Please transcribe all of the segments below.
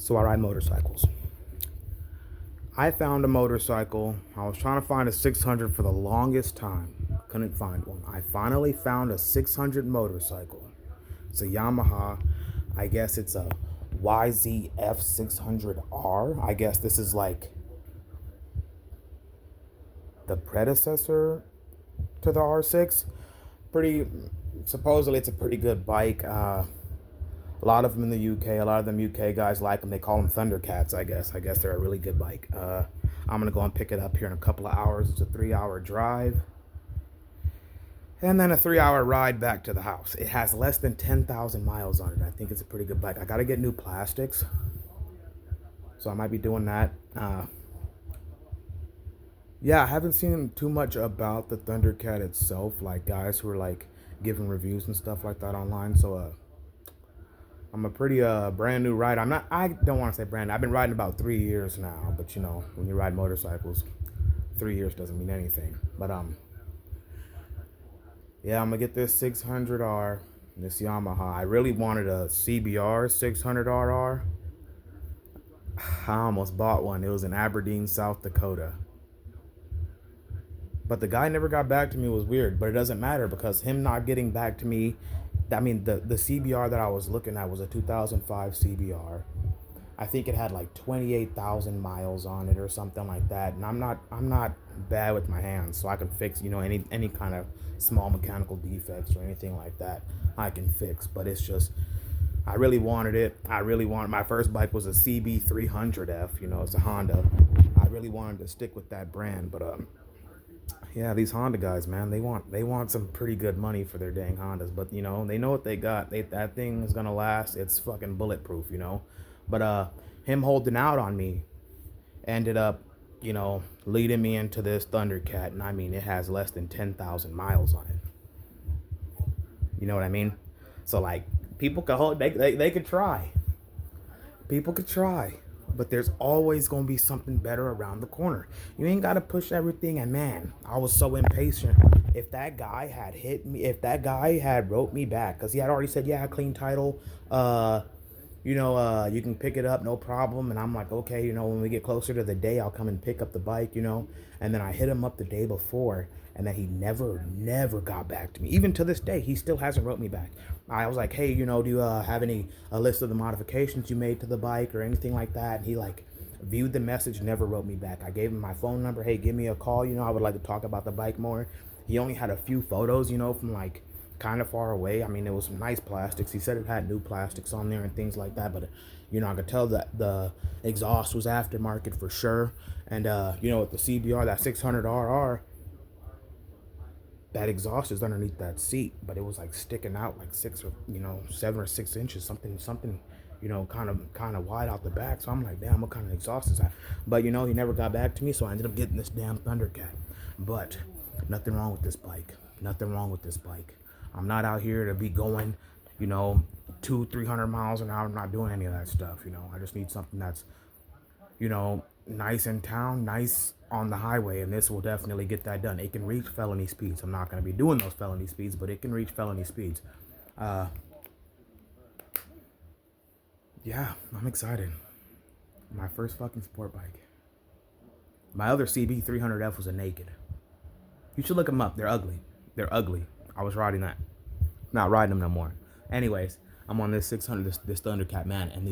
So I ride motorcycles. I found a motorcycle. I was trying to find a 600 for the longest time. Couldn't find one. I finally found a 600 motorcycle. It's a Yamaha. I guess it's a YZF 600R. I guess this is like the predecessor to the R6. Pretty, supposedly it's a pretty good bike. A lot of them in the UK, a lot of them UK guys like them. They call them Thundercats, I guess. I guess they're a really good bike. I'm going to go and pick it up here in a couple of hours. It's a 3-hour drive. And then a 3-hour ride back to the house. It has less than 10,000 miles on it. I think it's a pretty good bike. I got to get new plastics. So I might be doing that. Yeah, I haven't seen too much about the Thundercat itself. Like guys who are like giving reviews and stuff like that online. So I'm a pretty brand new rider. I don't want to say brand new. I've been riding about 3 years now, but you know, when you ride motorcycles, 3 years doesn't mean anything. But yeah, I'm gonna get this 600R, this Yamaha. I really wanted a CBR 600RR. I almost bought one. It was in Aberdeen, South Dakota. But the guy never got back to me. It was weird, but it doesn't matter because him not getting back to me, I mean, the CBR that I was looking at was a 2005 CBR. I think it had like 28,000 miles on it or something like that. And I'm not bad with my hands, so I can fix, you know, any kind of small mechanical defects or anything like that. I can fix, but it's just I really wanted it. My first bike was a CB300F, you know, it's a Honda. I really wanted to stick with that brand, but yeah, these Honda guys, man, they want some pretty good money for their dang Hondas, but you know, they know what they got. That thing is gonna last. It's fucking bulletproof, you know. But him holding out on me ended up, you know, leading me into this Thundercat, and I mean, it has less than 10,000 miles on it. You know what I mean? So like, people could hold, they could try. People could try. But there's always going to be something better around the corner. You ain't got to push everything. And man, I was so impatient. If that guy had hit me, if that guy had wrote me back, because he had already said, yeah, clean title, you know, you can pick it up, no problem. And I'm like, okay, you know, when we get closer to the day, I'll come and pick up the bike, you know. And then I hit him up the day before, and then he never got back to me. Even to this day, he still hasn't wrote me back. I was like, hey, you know, do you have a list of the modifications you made to the bike or anything like that? And he like viewed the message, never wrote me back. I gave him my phone number. Hey, give me a call. You know, I would like to talk about the bike more. He only had a few photos, you know, from like kind of far away. I mean, it was some nice plastics. He said it had new plastics on there and things like that. But, you know, I could tell that the exhaust was aftermarket for sure. And, you know, with the CBR, that 600RR, that exhaust is underneath that seat, but it was like sticking out like 7 or 6 inches, something, you know, kind of wide out the back. So I'm like, damn, what kind of exhaust is that? But you know, he never got back to me, so I ended up getting this damn Thundercat. But nothing wrong with this bike. Nothing wrong with this bike. I'm not out here to be going, you know, 200-300 miles an hour. I'm not doing any of that stuff. You know, I just need something that's, you know, nice in town, nice on the highway, and this will definitely get that done. It can reach felony speeds. I'm not going to be doing those felony speeds, but it can reach felony speeds. Yeah, I'm excited. My first fucking sport bike. My other CB300F was a naked. You should look them up. They're ugly. They're ugly. I was riding that. Not riding them no more. Anyways, I'm on this 600, this Thundercat, man, and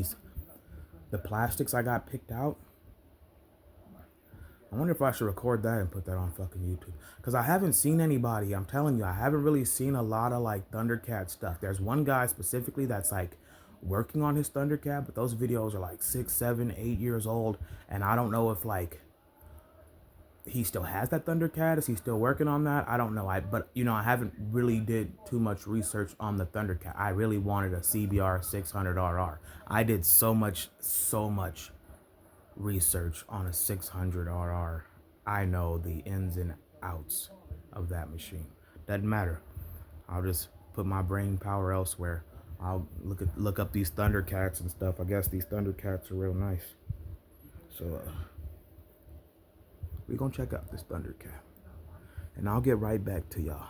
the plastics I got picked out. I wonder if I should record that and put that on fucking YouTube. Because I haven't seen anybody, I'm telling you, I haven't really seen a lot of like Thundercat stuff. There's one guy specifically that's like working on his Thundercat, but those videos are like 6, 7, 8 years old. And I don't know if like he still has that Thundercat. Is he still working on that? I don't know. But you know, I haven't really did too much research on the Thundercat. I really wanted a CBR 600RR. I did so much research on a 600RR. I know the ins and outs of that machine. Doesn't matter. I'll just put my brain power elsewhere. I'll look up these Thundercats and stuff. I guess these Thundercats are real nice. So we're gonna check out this Thundercat, and I'll get right back to y'all.